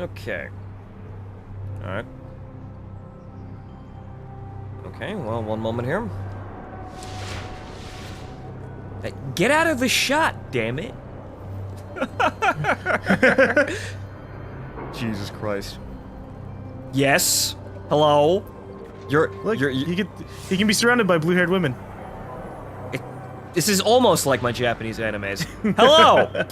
Okay. Alright. Okay, well, one moment here. Hey, get out of the shot, damn it! Jesus Christ. Yes? Hello? Look, he can be surrounded by blue-haired women. This is almost like my Japanese animes. Hello!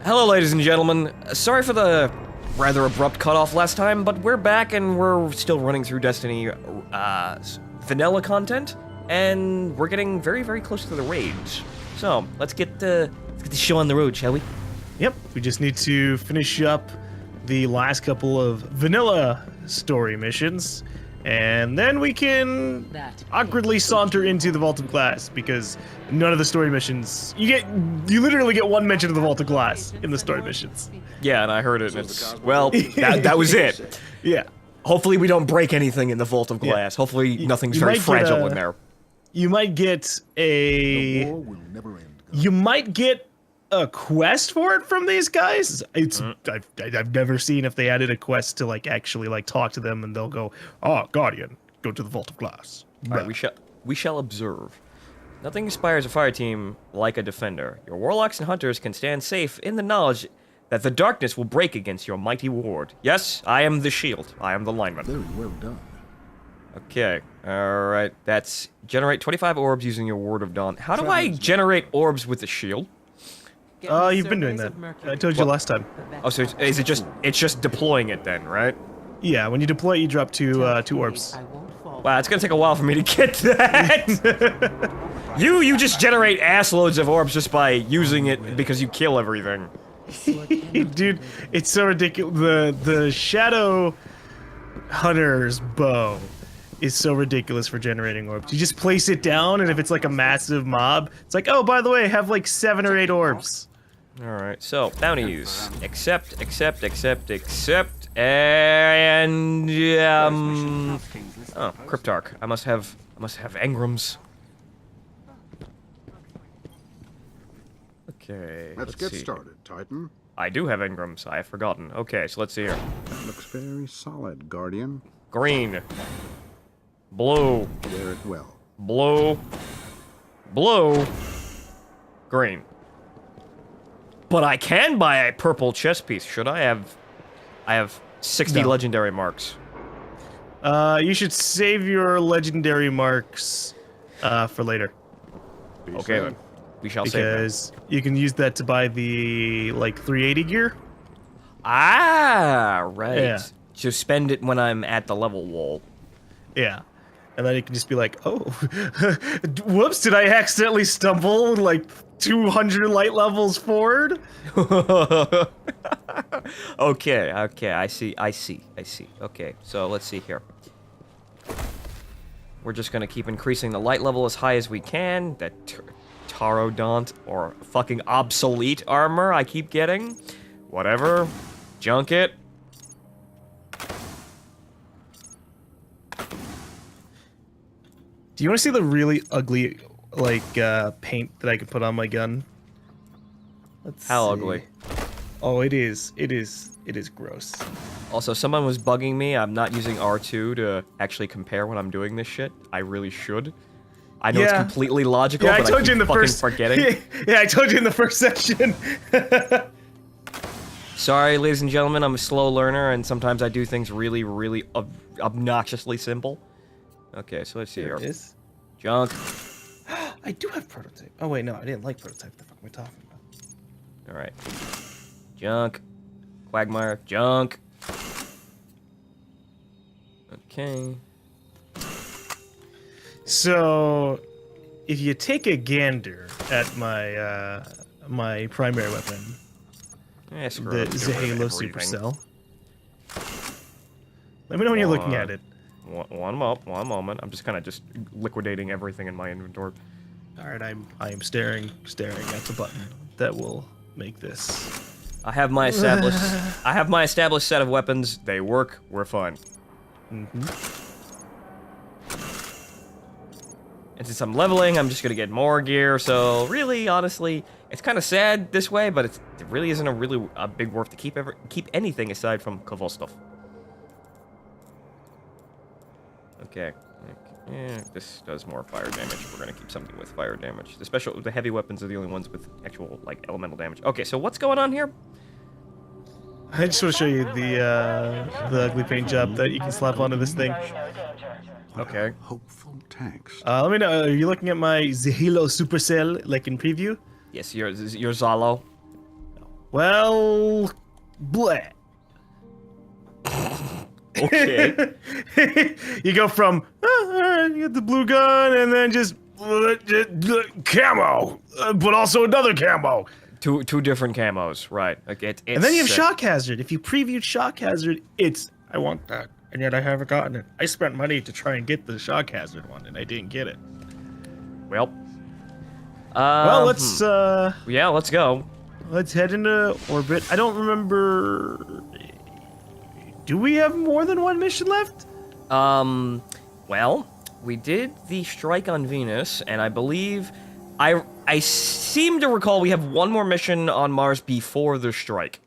Hello, ladies and gentlemen. Sorry for the rather abrupt cutoff last time, but we're back and we're still running through Destiny vanilla content, and we're getting very, very close to the raids. So, let's get the show on the road, shall we? Yep, we just need to finish up the last couple of vanilla story missions, and then we can awkwardly saunter into the Vault of Glass, because none of the story missions... You literally get one mention of the Vault of Glass in the story missions. Yeah, and I heard it, and it's... Well, that was it. Yeah. Hopefully we don't break anything in the Vault of Glass. Yeah. Hopefully nothing's very fragile in there. You might get a... The war will never end. You might get a quest for it from these guys. It's I've never seen if they added a quest to like actually like talk to them and they'll go, "Oh, Guardian, go to the Vault of Glass." All right, we shall observe. Nothing inspires a fire team like a defender. Your warlocks and hunters can stand safe in the knowledge that the darkness will break against your mighty ward. Yes, I am the shield. I am the lineman. Very well done. Okay, alright, that's generate 25 orbs using your Ward of Dawn. How do I generate orbs with the shield? You've been doing that. I told you last time. Oh, so it's just deploying it then, right? Yeah, when you deploy it, you drop two orbs. Wow, it's gonna take a while for me to get that! You just generate ass loads of orbs just by using it because you kill everything. Dude, it's so ridiculous. The Shadow Hunter's bow is so ridiculous for generating orbs. You just place it down, and if it's like a massive mob, it's like, oh, by the way, have like 7 or 8 orbs. Alright, so, bounties. Accept, and, oh, Cryptarch. I must have engrams. Okay, let's get started, Titan. I do have engrams, I have forgotten. Okay, so let's see here. That looks very solid, Guardian. Green. Blue. Wear it well. Blue. Blue. Green. But I can buy a purple chess piece. Should I have... I have 60 legendary marks. You should save your legendary marks for later. Okay then. We shall save them. Because you can use that to buy the, like, 380 gear. Ah, right. Yeah. So spend it when I'm at the level wall. Yeah. And then you can just be like, oh, whoops, did I accidentally stumble, like, 200 light levels forward? Okay, I see. Okay, so let's see here. We're just gonna keep increasing the light level as high as we can. That Tarodont, or fucking obsolete armor I keep getting. Whatever. Junk it. Do you want to see the really ugly, like, paint that I can put on my gun? How ugly? Oh, it is gross. Also, someone was bugging me. I'm not using R2 to actually compare when I'm doing this shit. I really should. I know it's completely logical, but I keep fucking forgetting. Yeah, I told you in the first section. Sorry, ladies and gentlemen, I'm a slow learner, and sometimes I do things really, really obnoxiously simple. Okay, so let's see here. It is. Junk. I do have prototype. Oh wait, no, I didn't like prototype. What the fuck am I talking about? All right. Junk. Quagmire. Junk. Okay. So, if you take a gander at my my primary weapon, the Zahalo Supercell. Let me know when you're looking at it. One moment. I'm just kind of liquidating everything in my inventory. All right, I am staring at the button that will make this. I have my established set of weapons. They work. We're fine. And since I'm leveling, I'm just gonna get more gear. So really, honestly, It's kind of sad this way, but it really isn't a big worth to keep anything aside from Kowalstov. Okay. Yeah, this does more fire damage. We're gonna keep something with fire damage. The heavy weapons are the only ones with actual like elemental damage. Okay, so what's going on here? I just want to show you the ugly paint job that you can slap onto this thing. Okay. Hopeful tanks. Let me know. Are you looking at my Zahilo Supercell like in preview? Yes, your Zalo. Well, bleh. Okay. You go from you get the blue gun and then just camo, but also another camo. Two different camos, right? Like And then you have shock hazard. If you previewed shock hazard, I want that, and yet I haven't gotten it. I spent money to try and get the shock hazard one, and I didn't get it. Well. Well, let's Yeah, let's go. let's head into orbit. I don't remember. Do we have more than one mission left? Well, we did the strike on Venus, and I believe I seem to recall we have one more mission on Mars before the strike.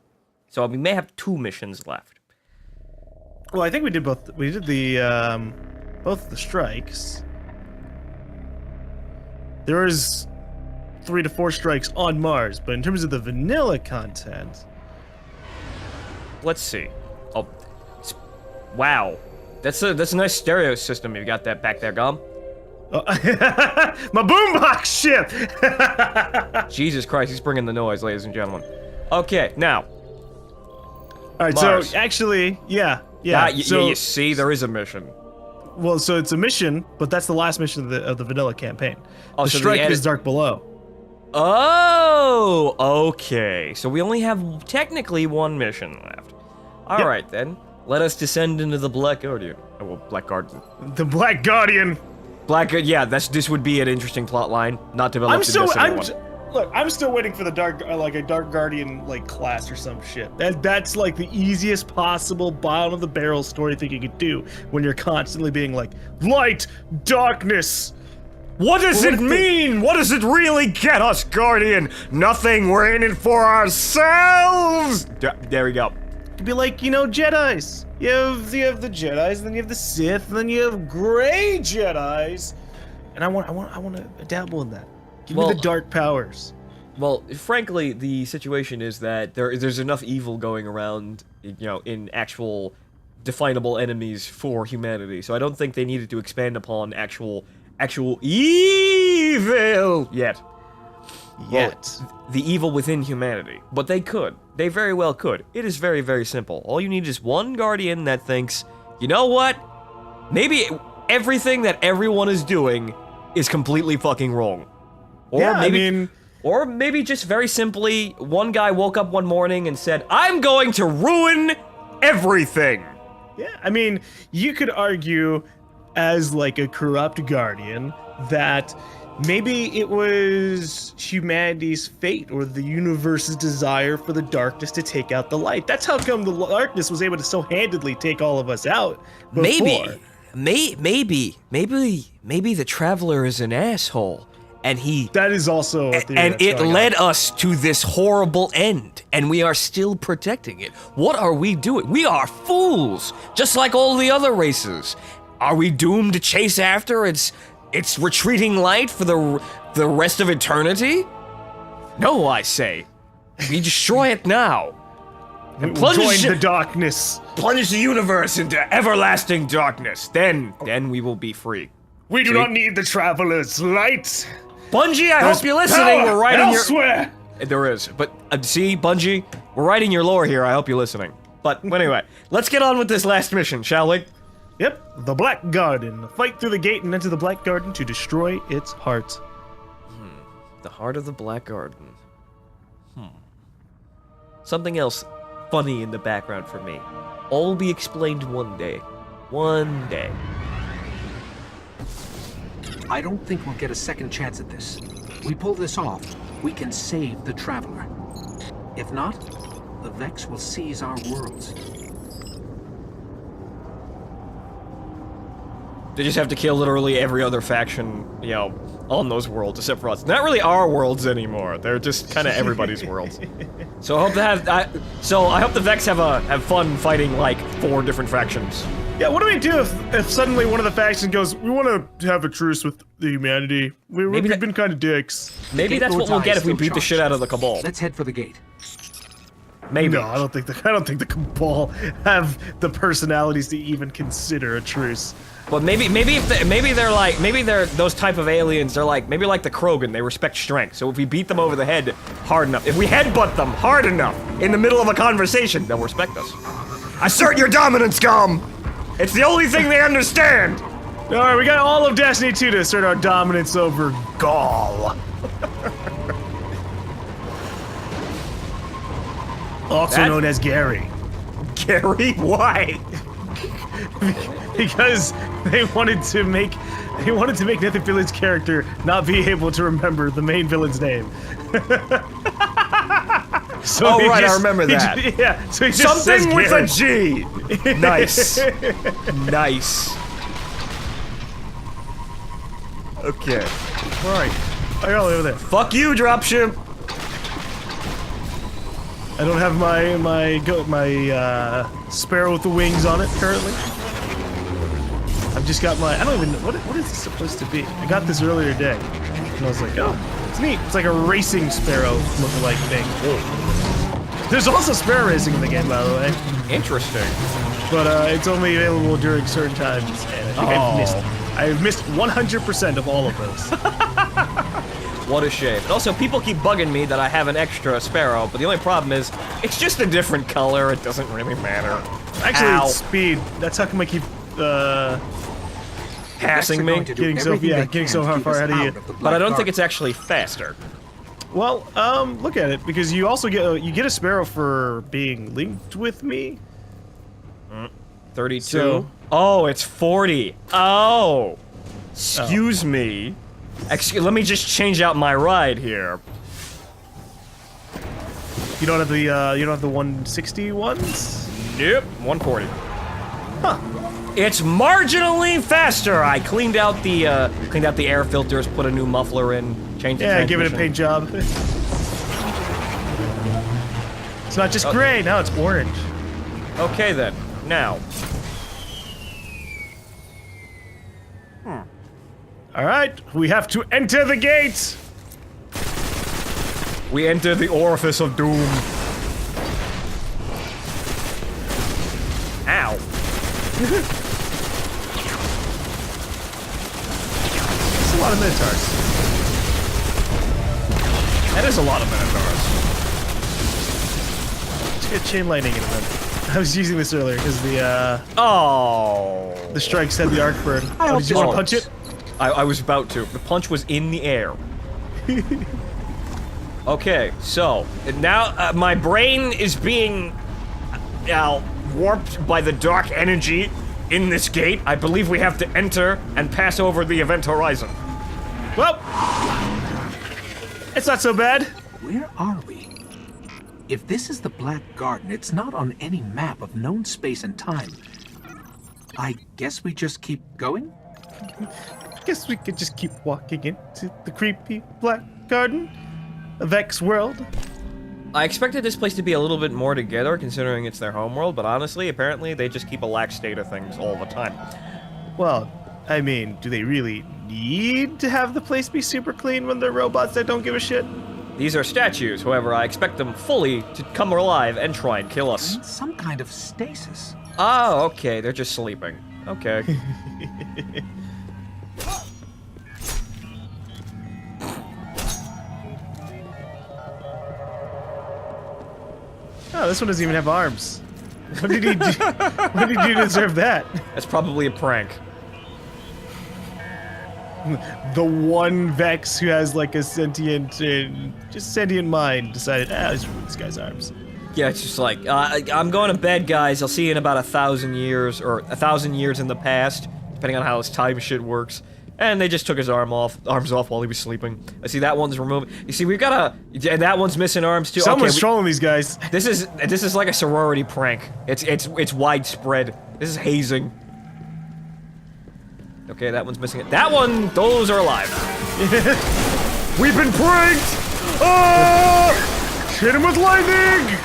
So we may have 2 missions left. Well, I think we did both. We did the both the strikes. There is 3 to 4 strikes on Mars, but in terms of the vanilla content, Let's see. Oh, wow. That's a nice stereo system you got that back there, Galm. my boombox ship. Jesus Christ, he's bringing the noise, ladies and gentlemen. Okay, now. All right, Mars. so actually, yeah. So you see, there is a mission. Well, so it's a mission, but that's the last mission of the vanilla campaign. Oh, the so the strike edit- is Dark Below. Oh, okay. So we only have technically 1 mission left. All right, then. Let us descend into the Black Guardian. Oh, well, Black Guardian. The Black Guardian. Yeah, this would be an interesting plot line. Not developed in Destiny 1. Look, I'm still waiting for the Dark Guardian class or some shit. That's like the easiest possible bottom of the barrel story thing you could do when you're constantly being like, light, darkness. What does it mean? What does it really get us, Guardian? Nothing. We're in it for ourselves. There we go. It'd be like, Jedis. You have the Jedis, and then you have the Sith, and then you have gray Jedis. And I want to dabble in that. Give me the dark powers. Well, frankly, the situation is that there's enough evil going around, in actual definable enemies for humanity. So I don't think they needed to expand upon actual evil yet. Well, the evil within humanity. But they could. They very well could. It is very, very simple. All you need is one Guardian that thinks, you know what? Maybe everything that everyone is doing is completely fucking wrong. Or maybe just very simply, one guy woke up one morning and said, I'm going to ruin everything. Yeah, you could argue as like a corrupt Guardian that maybe it was humanity's fate or the universe's desire for the darkness to take out the light. That's how come the darkness was able to so handedly take all of us out before. Maybe the Traveler is an asshole, and that is also a theory and that's it going led on. us to this horrible end, and we are still protecting it. What are we doing? We are fools, just like all the other races. Are we doomed to chase after its retreating light for the rest of eternity? No, I say. We destroy it now. And Join the darkness. Plunge the universe into everlasting darkness. Then we will be free. We do not need the Traveler's light. Bungie, I hope you're listening. We're right elsewhere. There is, but see, Bungie, we're right in your lore here. I hope you're listening. But anyway, let's get on with this last mission, shall we? Yep, the Black Garden. Fight through the gate and enter the Black Garden to destroy its heart. The heart of the Black Garden. Something else funny in the background for me. All will be explained one day. One day. I don't think we'll get a second chance at this. We pull this off, we can save the Traveler. If not, the Vex will seize our worlds. They just have to kill literally every other faction, on those worlds, except for us. Not really our worlds anymore. They're just kind of everybody's worlds. So I hope I hope the Vex have fun fighting like 4 different factions. Yeah, what do we do if suddenly one of the factions goes, we want to have a truce with the humanity? We've been kind of dicks. Maybe that's what we'll get if we beat the shit out of the Cabal. Let's head for the gate. Maybe. No, I don't think the Cabal have the personalities to even consider a truce. But maybe they're those type of aliens. They're like maybe like the Krogan. They respect strength. So if we beat them over the head hard enough, if we headbutt them hard enough in the middle of a conversation, they'll respect us. Assert your dominance, Galm. It's the only thing they understand. All right, we got all of Destiny 2 to assert our dominance over Gaul. Also known as Gary. Gary, why? Because they wanted to make Nathan Fillion's character not be able to remember the main villain's name. So oh right, I remember that. So he just something with Gary. a G. Nice, nice. Okay. All right, I got over there. Fuck you, dropship. I don't have my sparrow with the wings on it currently. I've just got my, I don't even know, what is this supposed to be? I got this earlier today, and I was like, oh, it's neat. It's like a racing sparrow look-alike thing. There's also sparrow racing in the game, by the way. Interesting. But it's only available during certain times, and I think I've missed 100% of all of those. What a shame. And also, people keep bugging me that I have an extra sparrow, but the only problem is, it's just a different color. It doesn't really matter. Actually, Ow. it's speed. That's how come I keep Passing me. getting so far ahead of you. But I don't think it's actually faster. Well, look at it, because you also get a sparrow for being linked with me. 32. So- Oh, it's 40. Oh. Excuse me. Let me just change out my ride here. You don't have the 160 ones? Nope, 140. Huh. It's marginally faster. I cleaned out the air filters, put a new muffler in, changed the Yeah, give it a transmission. paint job. It's not just gray, now it's orange. Okay then. Now. All right, we have to enter the gate. We enter the orifice of doom. Ow. That's a lot of minotaurs. That is a lot of minotaurs. Let's get chain lightning in them. I was using this earlier because the strikes had the arc burn. Oh, did you want to punch it? I was about to. The punch was in the air. Okay, so now my brain is being warped by the dark energy in this gate. I believe we have to enter and pass over the event horizon. Well, it's not so bad. Where are we? If this is the Black Garden, it's not on any map of known space and time. I guess we just keep going? Guess we could just keep walking into the creepy Black Garden, a Vex world. I expected this place to be a little bit more together, considering it's their homeworld, but honestly, apparently, they just keep a lax state of things all the time. Well, I mean, do they really need to have the place be super clean when they're robots that don't give a shit? These are statues, however, I expect them fully to come alive and try and kill us. Some kind of stasis. Oh, okay, they're just sleeping. Okay. Oh, this one doesn't even have arms. What did he do? What did he do to deserve that? That's probably a prank. The one Vex who has like a sentient mind decided, let's ruin this guy's arms. Yeah, it's just like, I'm going to bed, guys. I'll see you in about 1,000 years, or 1,000 years in the past, depending on how this time shit works. And they just took his arms off while he was sleeping. I see that one's removed. You see, we've got and that one's missing arms too. Someone's trolling these guys. This is like a sorority prank. It's widespread. This is hazing. Okay, that one's missing it. That one, those are alive. We've been pranked! Oh! Hit him with lightning!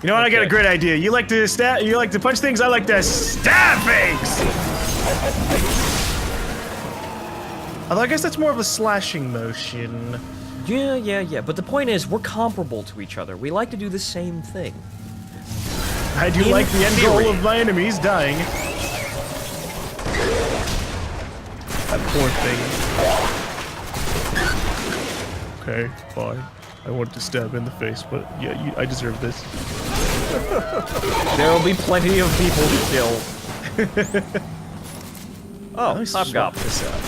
You know what? I got a Okay. great idea. You like to stab? You like to punch things? I like to stab things. Although I guess that's more of a slashing motion. Yeah. But the point is, we're comparable to each other. We like to do the same thing. I do In like the end goal theory. of my enemies dying. That poor thing. Okay, fine. I want to stab in the face, but yeah, I deserve this. There will be plenty of people to kill. Oh, Let me swap hobgoblin. this out.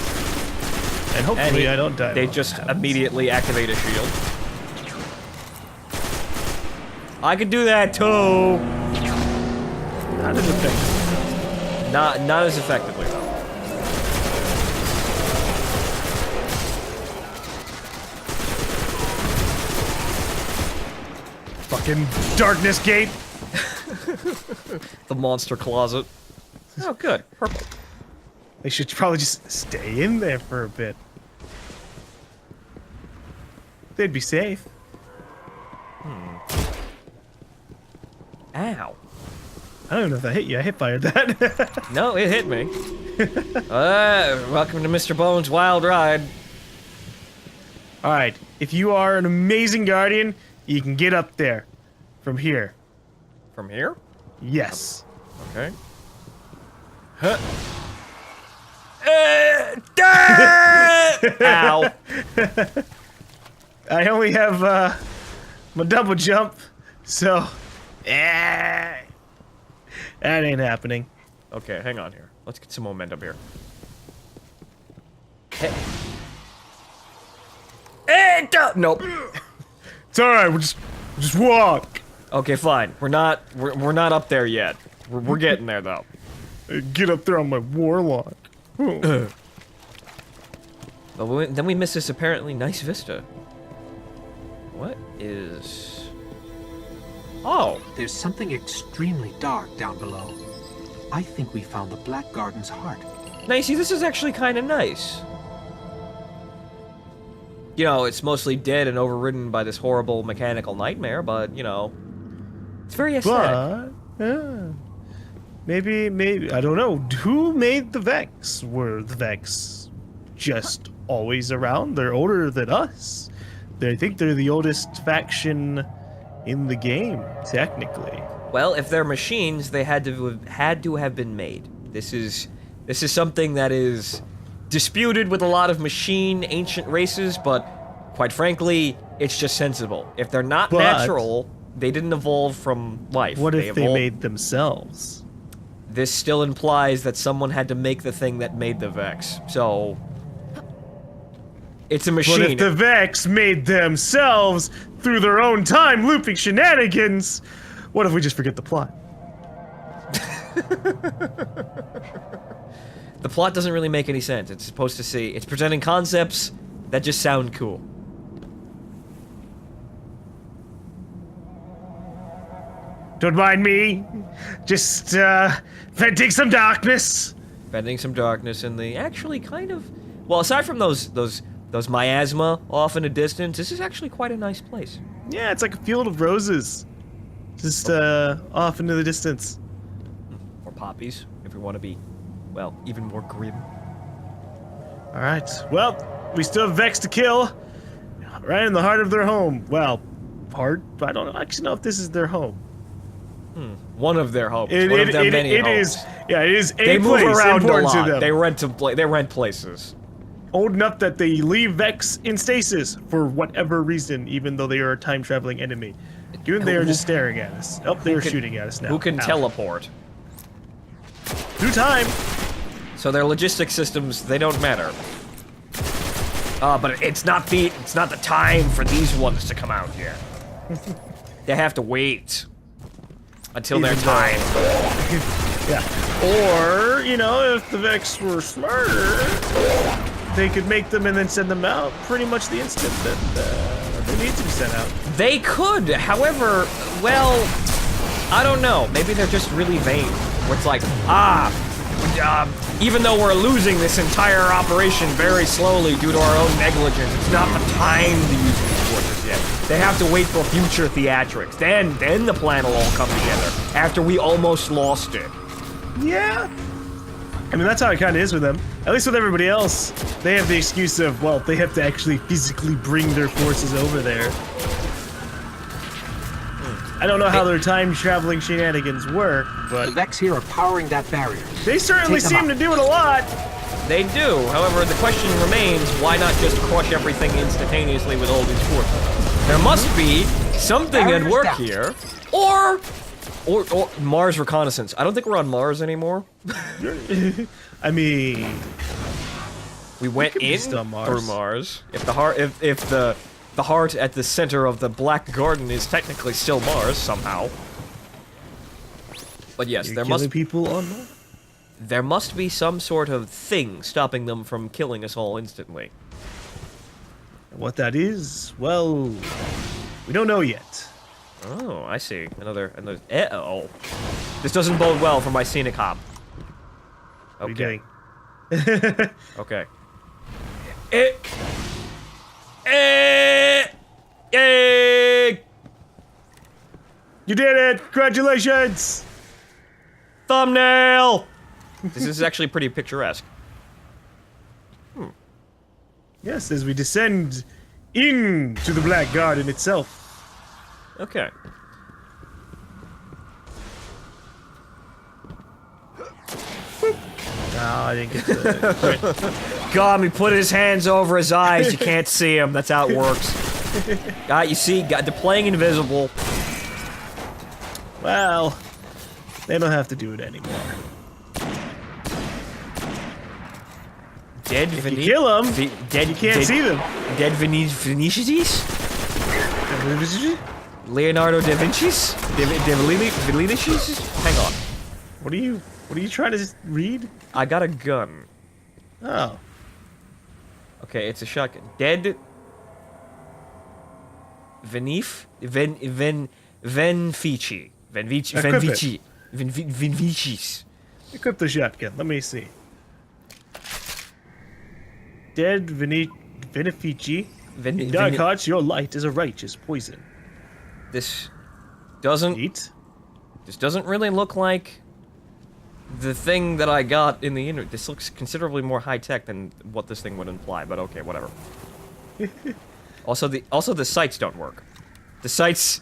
And hopefully I don't die. They while just it happens. immediately activate a shield. I could do that too. Not as effective. Not as effectively though. Fucking darkness gate. The monster closet. Oh, good. Purple. They should probably just stay in there for a bit. They'd be safe. Ow. I don't know if that hit you. I hit fired that. No, it hit me. Welcome to Mr. Bones' Wild Ride. All right. If you are an amazing guardian, you can get up there from here. From here? Yes. Okay. Ow. I only have my double jump, so that ain't happening. Okay, hang on here. Let's get some momentum here. Hey. Nope. It's all right. We'll just walk. Okay, fine. We're not up there yet. We're getting there though. Get up there on my warlock. But then we miss this apparently nice vista. What is... Oh! There's something extremely dark down below. I think we found the Black Garden's heart. Now you see, this is actually kind of nice. You know, it's mostly dead and overridden by this horrible mechanical nightmare, but, you know... It's very aesthetic. But maybe I don't know. Who made the Vex? Were the Vex just always around? They're older than us. I think they're the oldest faction in the game, technically. Well, if they're machines, they had to have been made. This is something that is disputed with a lot of machine ancient races, but quite frankly, it's just sensible. If they're not But- natural, they didn't evolve from life. What if they evolved- made themselves? This still implies that someone had to make the thing that made the Vex. So it's a machine. But if the Vex made themselves through their own time looping shenanigans, what if we just forget the plot? The plot doesn't really make any sense. It's supposed to see. It's presenting concepts that just sound cool. Don't mind me. Just venting some darkness. Bending some darkness in the actually kind of... Well, aside from those miasma off in the distance, this is actually quite a nice place. Yeah, it's like a field of roses. Just off into the distance. Or poppies, if we want to be, well, even more grim. All right. Well, we still have Vex to kill. Right in the heart of their home. Well, heart? I don't actually know if this is their home. One of their homes. One of their many it homes. is. Yeah, it is a They move place around a important to lot. them. They rent places. Old enough that they leave Vex in stasis for whatever reason, even though they are a time-traveling enemy. Given they are just staring at us. Oh, they are shooting at us now. Who can Ow. teleport? Through time. So their logistic systems, they don't matter. But it's not the time for these ones to come out here. They have to wait until their Even though- time. Yeah. Or, you know, if the Vex were smarter, they could make them and then send them out pretty much the instant that they need to be sent out. They could, however, well, I don't know. Maybe they're just really vain. Where it's like, even though we're losing this entire operation very slowly due to our own negligence, it's not the time to use these forces yet. They have to wait for future theatrics. Then the plan will all come together, after we almost lost it. Yeah. I mean, that's how it kind of is with them. At least with everybody else, they have the excuse of, well, they have to actually physically bring their forces over there. I don't know how their time-traveling shenanigans work, The but Vex here are powering that barrier. they certainly Take them seem out. to do it a lot. They do. However, the question remains, why not just crush everything instantaneously with all these forces? There must be something at Barriers work down. here. Or Mars reconnaissance. I don't think we're on Mars anymore. I mean, We went could be in still Mars. through Mars. If the heart, if the heart at the center of the Black Garden is technically still Mars somehow. But yes, you're there killing must people on Mars. there must be some sort of thing stopping them from killing us all instantly. What that is, well, we don't know yet. Oh, I see. Another. Uh-oh. This doesn't bode well for my scenic hop. What Okay. are you doing? Okay. You did it! Congratulations! Thumbnail! This is actually pretty picturesque. Yes, as we descend into the Black Garden itself. Okay. No, I didn't get the... God, he put his hands over his eyes. You can't see him. That's how it works. You see, they're playing invisible. Well, they don't have to do it anymore. Dead If you kill them, dead, you can't see them. Dead Venetians? Leonardo da Vinci's? Vinici's? Hang on. What are you trying to read? I got a gun. Oh. Okay, it's a shotgun. Dead Venif? Venvici. Venvicis. Equip the shotgun. Let me see. Dead Benefici. Dark hearts, your light is a righteous poison. This doesn't Eat. This doesn't really look like the thing that I got in the internet. This looks considerably more high-tech than what this thing would imply, but okay, whatever. Also the sights don't work. The sights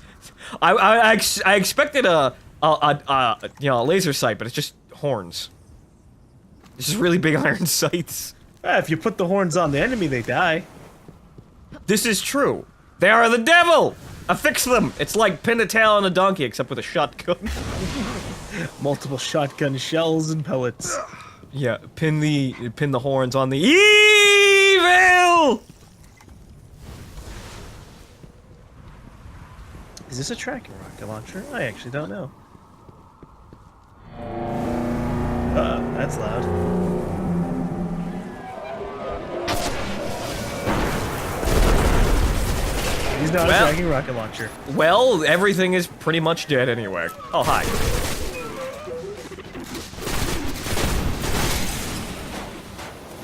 I expected a laser sight, but it's just horns. It's just really big iron sights. If you put the horns on the enemy, they die. This is true. They are the devil! Affix them! It's like pin a tail on a donkey, except with a shotgun. Multiple shotgun shells and pellets. Yeah, pin the horns on the evil! Is this a tracking rocket launcher? I actually don't know. That's loud. He's not a tracking rocket launcher. Well, everything is pretty much dead anyway. Oh, hi.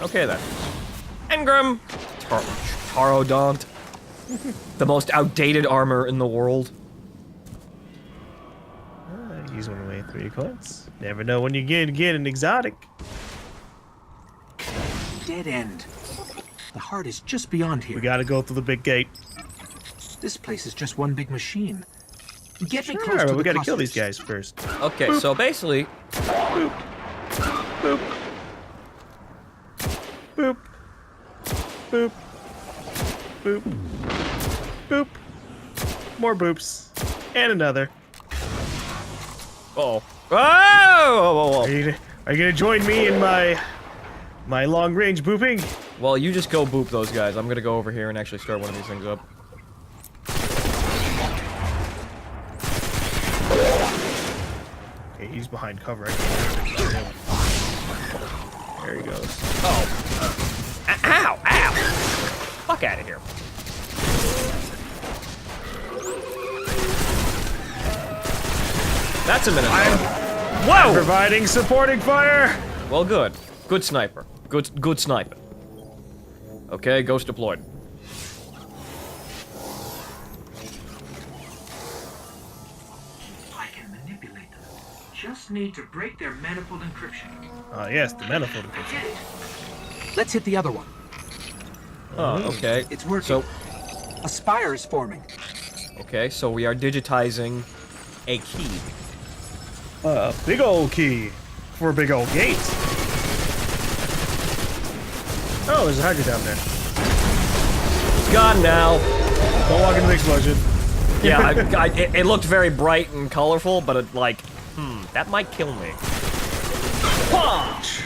Okay then. Engram! Tarodont. The most outdated armor in the world. Use one away 3 coins. Never know when you get an exotic. Dead end. The heart is just beyond here. We gotta go through the big gate. This place is just one big machine. Get me close Sure, to but the we gotta kill these clusters. guys first. Okay, so basically, Boop. Boop. Boop. Boop. Boop. More boops. And another. oh. Oh! Are you gonna join me in my long range booping? Well, you just go boop those guys. I'm gonna go over here and actually start one of these things up. Okay, he's behind cover. There he goes. Oh. Ow! Ow! Fuck out of here. That's a minute. Whoa! Providing supporting fire. Well, good. Good sniper. Good sniping. Okay, ghost deployed. I can manipulate them. Just need to break their manifold encryption. Ah, yes, the manifold encryption. Get it. Let's hit the other one. Oh, okay. It's working. So, A spire is forming. okay, so we are digitizing a key. Big old key for a big old gate. Oh, there's a Hydra down there. It's gone now. Don't walk into the explosion. Yeah, it looked very bright and colorful, but it, like, that might kill me. Punch!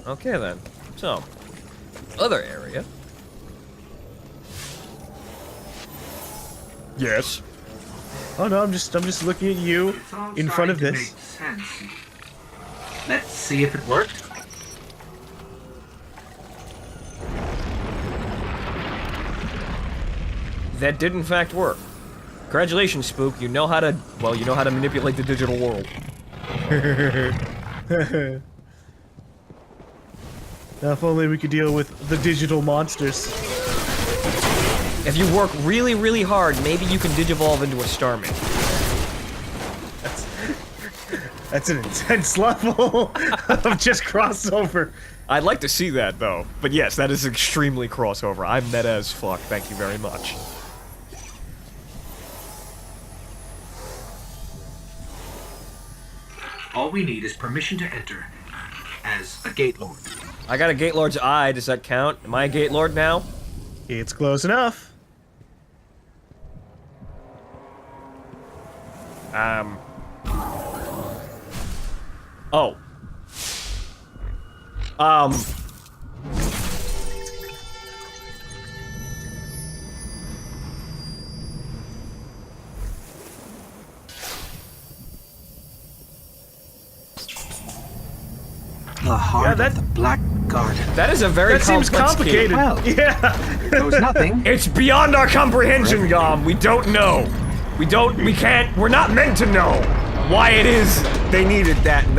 Okay then. So, other area. Yes. Oh no, I'm just looking at you It's all in front of starting to this. make sense. Let's see if it worked. That did in fact work. Congratulations, Spook. You know how to, well, you know how to manipulate the digital world. Now, if only we could deal with the digital monsters. If you work really, really hard, maybe you can digivolve into a Starmie. That's an intense level of just crossover. I'd like to see that, though. But yes, that is extremely crossover. I'm meta as fuck. Thank you very much. All we need is permission to enter as a gate lord. I got a Gate Lord's eye. Does that count? Am I a Gate Lord now? It's close enough. Oh. The heart that- of the Black Garden. That is a very That seems complex key. complicated. Well. Yeah. Here goes nothing. It's beyond our comprehension, Galm. We don't know. We can't, we're not meant to know why it is they needed that. And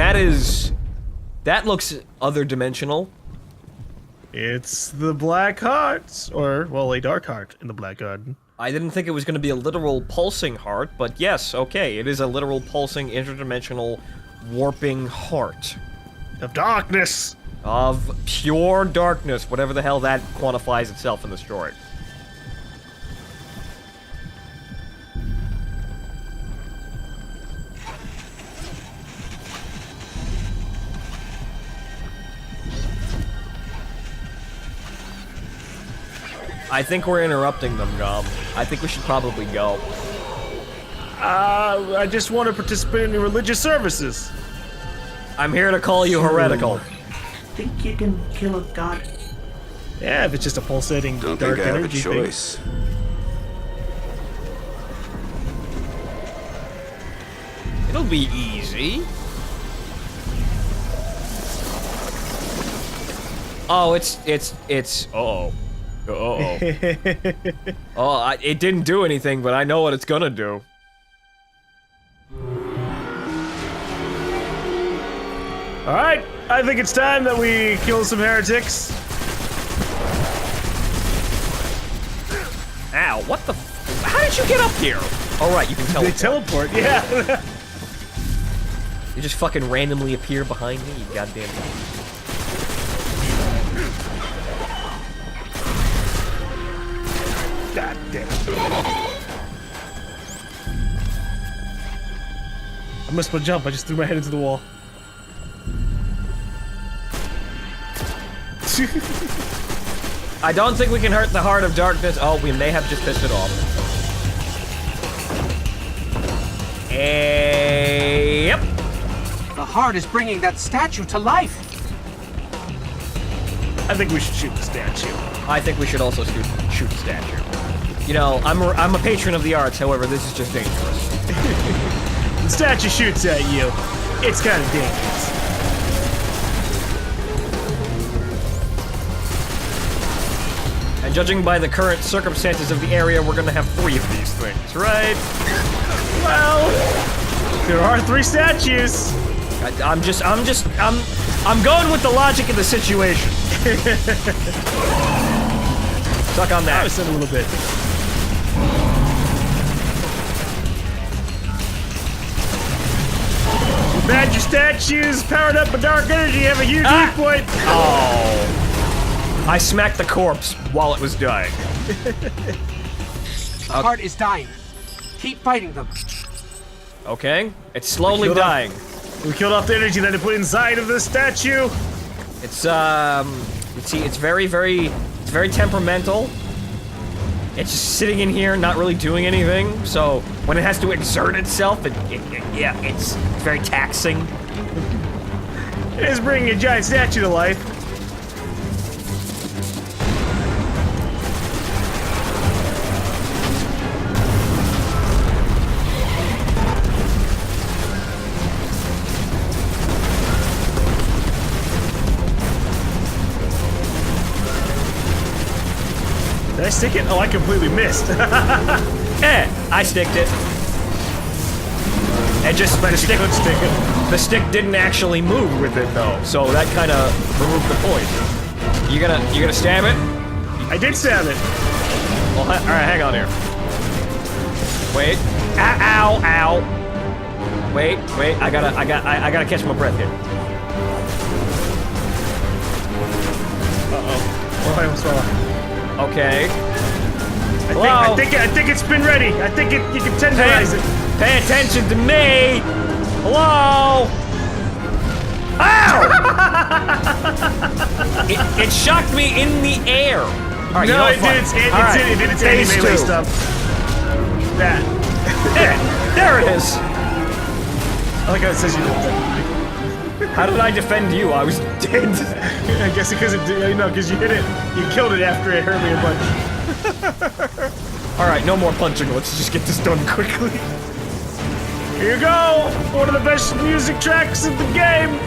that looks other dimensional. It's the Black Heart, or, well, a Dark Heart in the Black Garden. I didn't think it was going to be a literal pulsing heart, but yes, okay, it is a literal pulsing interdimensional warping heart. Of darkness! Of pure darkness, whatever the hell that quantifies itself in the story. I think we're interrupting them, Galm. I think we should probably go. I just want to participate in the religious services. I'm here to call you heretical. Think you can kill a god? Yeah, if it's just a pulsating Don't dark think I have a energy thing. choice. It'll be easy. Oh, it's, uh-oh. Uh-oh. It didn't do anything, but I know what it's gonna do. Alright, I think it's time that we kill some heretics. Ow, what the how did you get up here? Oh, right, you can They teleport. teleport, yeah. You just fucking randomly appear behind me, you goddamn God damn it. I missed my jump, I just threw my head into the wall. I don't think we can hurt the Heart of Darkness. Oh, we may have just pissed it off. Yep. The heart is bringing that statue to life. I think we should shoot the statue. I think we should also shoot the statue. You know, I'm a patron of the arts, however, this is just dangerous. The statue shoots at you. It's kind of dangerous. And judging by the current circumstances of the area, we're gonna have 3 of these things, right? Well, There are 3 statues. I'm going with the logic of the situation. Suck on that. I said a little bit. Too bad your statues powered up by dark energy have a huge weak point. Oh. I smacked the corpse while it was dying. The heart is dying. Keep fighting them. Okay. It's slowly dying. We killed off the energy that it put inside of the statue. It's see, it's very temperamental. It's just sitting in here, not really doing anything. So when it has to exert itself, yeah, it's very taxing. It is bringing a giant statue to life. Did I stick it? Oh, I completely missed. I sticked it. It just the stick didn't actually move with it though, so that kind of removed the point. You gonna stab it? I did stab it. Well, all right, hang on here. Wait. Ow, ow. Wait. I gotta catch my breath here. Oh, I almost fell off. Okay. I think it's been ready. I think you can tenderize it. Pay attention to me! Hello! Ow! it shocked me in the air. All right, No, you know it did its anti-melee stuff. That. There it is. I like how it says you did. How did I defend you? I was dead. I guess because because you hit it. You killed it after it hurt me a bunch. All right, no more punching. Let's just get this done quickly. Here you go! One of the best music tracks of the game!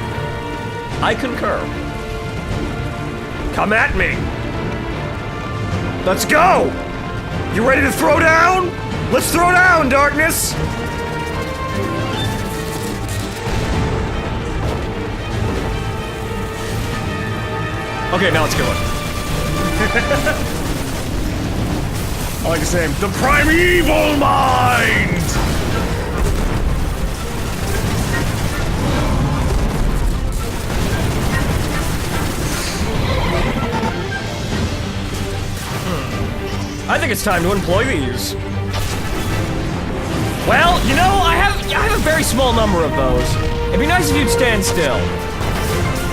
I concur. Come at me! Let's go! You ready to throw down? Let's throw down, darkness! Okay, now let's go. I like to say, the primeval mind! I think it's time to employ these. Well, you know, I have a very small number of those. It'd be nice if you'd stand still.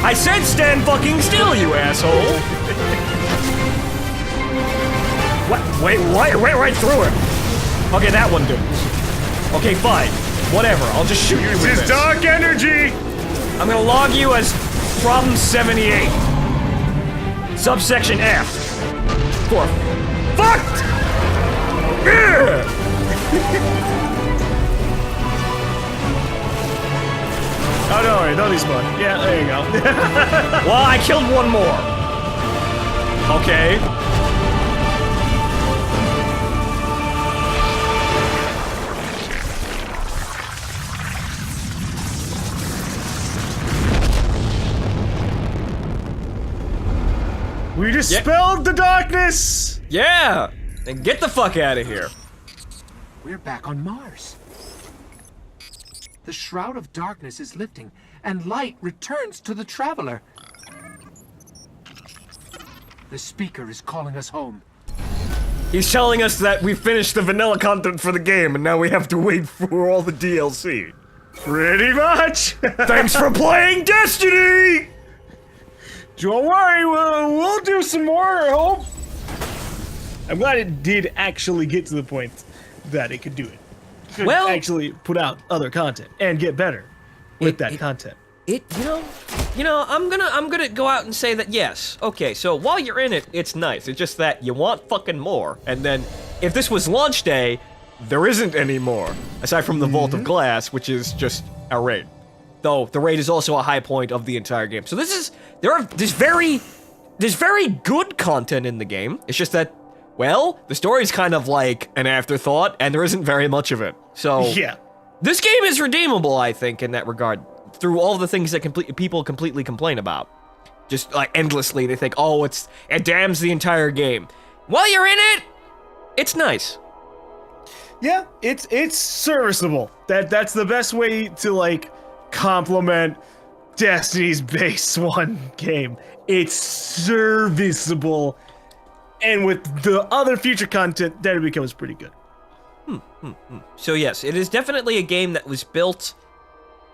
I said stand fucking still, you asshole! What? Wait, right through it. Okay, that one didn't. Okay, fine. Whatever, I'll just shoot you with This this. is dark energy! I'm gonna log you as problem 78. Subsection F. For fucked! Yeah! Oh, don't worry, don't respawn. Yeah, there you go. Well, I killed one more. Okay. We dispelled the darkness! Yeah! And get the fuck out of here. We're back on Mars. The shroud of darkness is lifting, and light returns to the traveler. The speaker is calling us home. He's telling us that we finished the vanilla content for the game, and now we have to wait for all the DLC. Pretty much! Thanks for playing Destiny! Don't worry, we'll do some more, I hope. I'm glad it did actually get to the point that it could do it. Could Well- actually put out other content and get better with that content. You know, I'm gonna go out and say that yes. Okay, so while you're in it, it's nice. It's just that you want fucking more. And then, if this was launch day, there isn't any more. Aside from the Vault of Glass, which is just a raid. Though, the raid is also a high point of the entire game. So there's very good content in the game. It's just that, well, the story's kind of like an afterthought, and there isn't very much of it. So, Yeah. This game is redeemable, I think, in that regard. Through all the things that people completely complain about. Just, like, endlessly. They think, oh, it damns the entire game. While you're in it, it's nice. Yeah, it's serviceable. That's the best way to, like, compliment Destiny's base 1 game. It's serviceable. And with the other future content, then it becomes pretty good. So yes, it is definitely a game that was built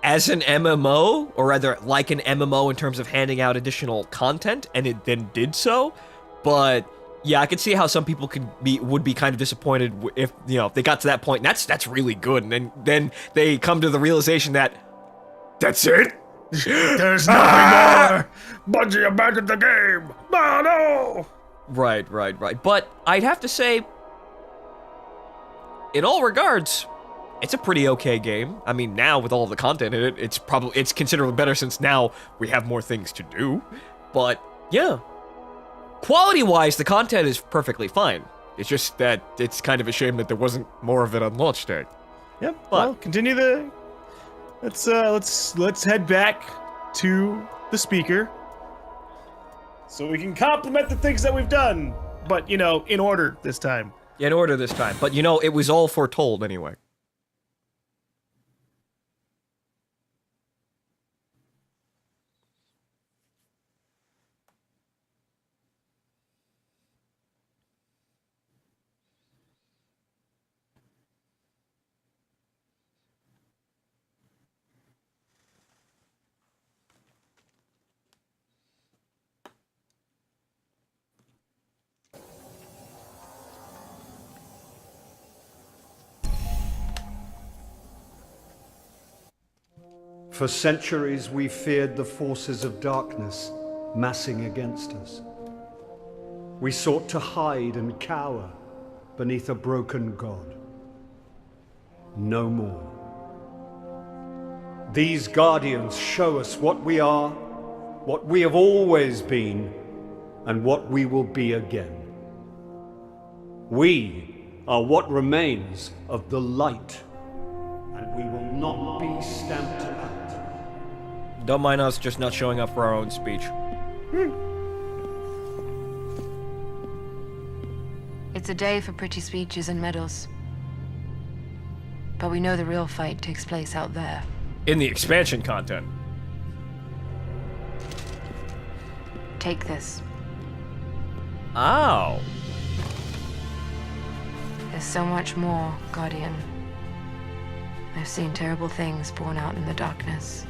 as an MMO, or rather like an MMO in terms of handing out additional content, and it then did so. But yeah, I could see how some people would be kind of disappointed if, you know, if they got to that point. And that's really good, and then they come to the realization that that's it. There's nothing more. Bungie abandoned the game. Oh, no. Right. But I'd have to say, in all regards, it's a pretty okay game. I mean, now with all the content in it, it's considerably better since now we have more things to do. But yeah, quality-wise, the content is perfectly fine. It's just that it's kind of a shame that there wasn't more of it on launch day. Yep. Well, continue the. Let's head back to the speaker, so we can compliment the things that we've done. But you know, in order this time. In order this time. But you know, it was all foretold anyway. For centuries we feared the forces of darkness massing against us. We sought to hide and cower beneath a broken god. No more. These guardians show us what we are, what we have always been, and what we will be again. We are what remains of the light, and we will not be stamped out. Don't mind us just not showing up for our own speech. It's a day for pretty speeches and medals. But we know the real fight takes place out there. In the expansion content. Take this. Oh. There's so much more, Guardian. I've seen terrible things born out in the darkness.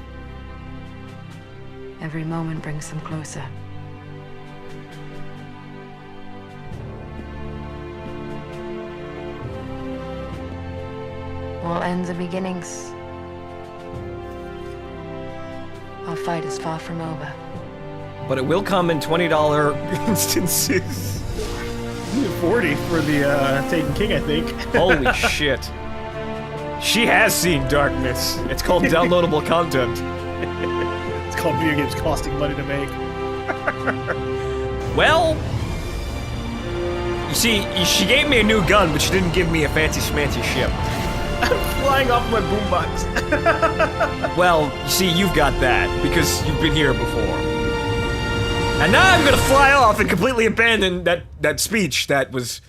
Every moment brings them closer. All ends are beginnings. Our fight is far from over. But it will come in $20 instances. 40 for the Taken King, I think. Holy shit. She has seen darkness. It's called downloadable content. It's called video games costing money to make. Well, you see, she gave me a new gun, but she didn't give me a fancy schmancy ship. I'm flying off my boombox. Well, you see, you've got that, because you've been here before. And now I'm gonna fly off and completely abandon that speech that was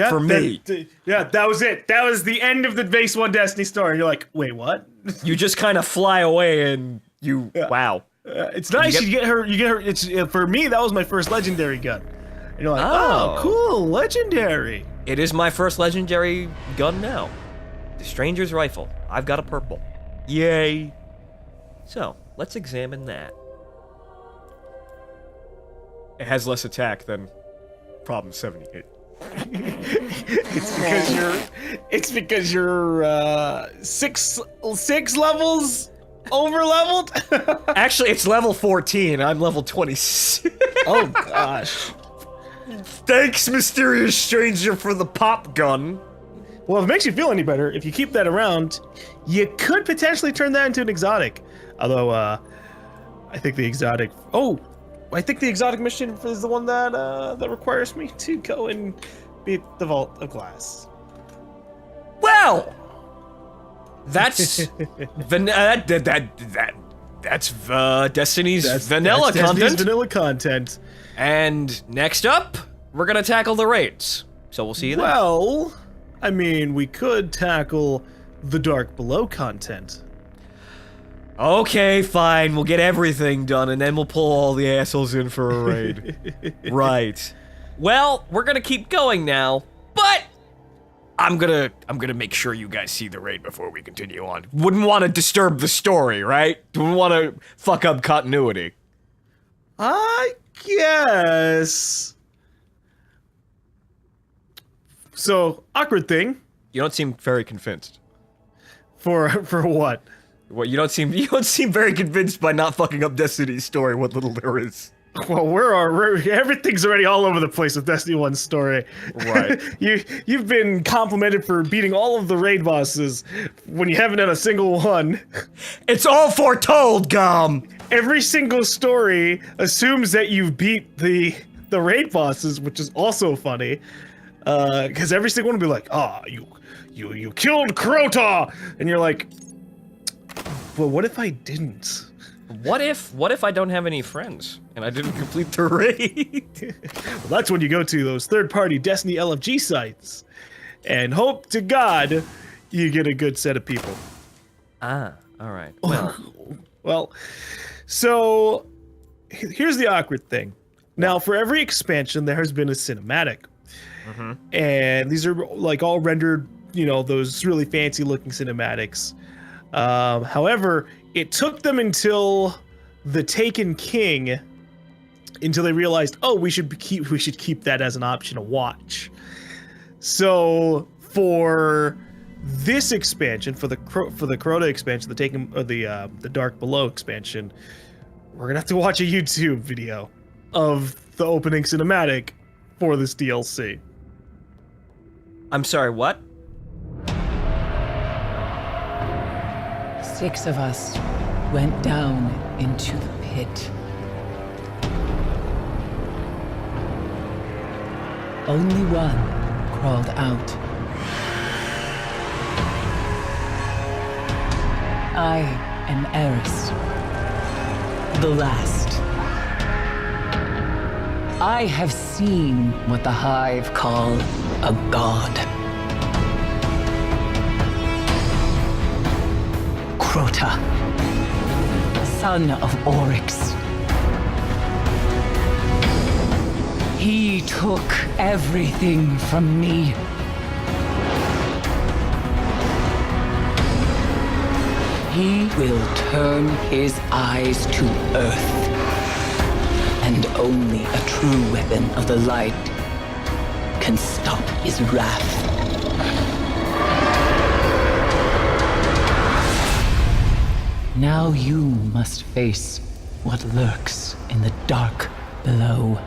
for me. That was it. That was the end of the Base 1 Destiny story. You're like, wait, what? You just kind of fly away and you, wow. It's nice. You get her. It's for me. That was my first legendary gun. And you're like, Oh. oh, cool, legendary. It is my first legendary gun now. The Stranger's Rifle. I've got a purple. Yay. So, let's examine that. It has less attack than Problem 78. It's because you're six levels over leveled. Actually, it's level 14. I'm level 26. Oh gosh. Thanks, mysterious stranger, for the pop gun. Well, if it makes you feel any better, if you keep that around, you could potentially turn that into an exotic. Although, I think the exotic. Oh, I think the exotic mission is the one that that requires me to go and beat the Vault of Glass. Well, That's that's Destiny's vanilla Destiny's content. vanilla content. And next up, we're gonna tackle the raids. So we'll see you there. Well, I mean, we could tackle the Dark Below content. Okay, fine. We'll get everything done, and then we'll pull all the assholes in for a raid. Right. Well, we're gonna keep going now, but I'm gonna make sure you guys see the raid before we continue on. Wouldn't want to disturb the story, right? Wouldn't want to fuck up continuity. I guess. So, awkward thing. You don't seem very convinced. For what? Well, you don't seem very convinced by not fucking up Destiny's story. What little there is. Well, everything's already all over the place with Destiny 1's story. Right. You've been complimented for beating all of the raid bosses when you haven't done a single one. It's all foretold, Galm. Every single story assumes that you beat the raid bosses, which is also funny. Because every single one will be like, you killed Crota, and you're like, well, what if I didn't? What if I don't have any friends and I didn't complete the raid? Well, that's when you go to those third-party Destiny LFG sites and hope to God you get a good set of people. Ah, all right. Well, so here's the awkward thing. Now, for every expansion, there has been a cinematic. And these are like all rendered, those really fancy looking cinematics. However, it took them until the Taken King until they realized, oh, we should keep that as an option to watch. So for this expansion, for the Crota expansion, the Dark Below expansion, we're gonna have to watch a YouTube video of the opening cinematic for this DLC. I'm sorry, what? 6 of us went down into the pit. Only one crawled out. I am Eris, the last. I have seen what the Hive call a god. Crota, son of Oryx. He took everything from me. He will turn his eyes to Earth. And only a true weapon of the light can stop his wrath. Now you must face what lurks in the dark below.